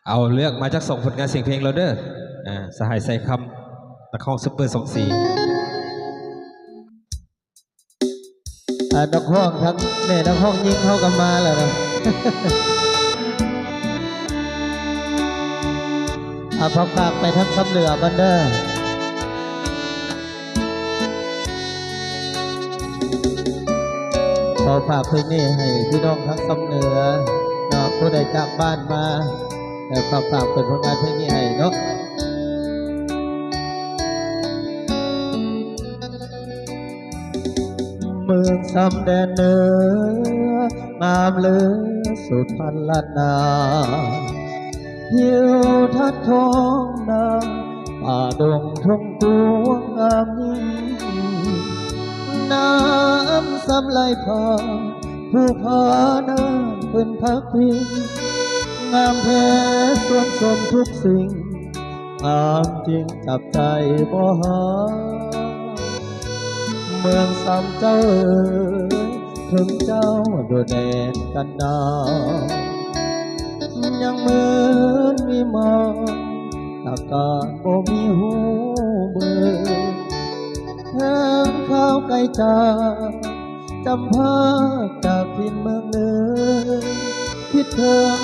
เอาเลือกมาจากส่งผลงานเสียงเพลงเราเด้อสหายใส่คำตะข้องซุปเปอร์24นักห้องทั้งแม่นักห้องยิงเข้ากันมาแล้วนะพอฝากไปทั้งคำเหนือบันเดอร์ขอฝากเพลงนี้ให้พี่น้องทั้งคำเหนือเนาะผู้ใดจากบ้านมาแต่ฝากเป็นผลงานเพลงนี้ให้เนาะเมืองซ้ำแดนเหนืองามเหลือสุดพันล้านนาหิวทัดท้องนาป่าดงทุ่งกวงงามยิ่งน้ำซ้ำไหลผ่านผู้พาเนินเป็นพักพิงงามแท้ส่วนสมทุกสิ่งงามจริงจับใจบ่หาเมืองซ้ำเจ้าถึงเจ้าโดดเด่นกันดายังเหมือนมีมองอากาศบ่มีหูเบื่อแทงข้าวไก่จ่าจำพาจากพินเมืองเหนือคิดถึง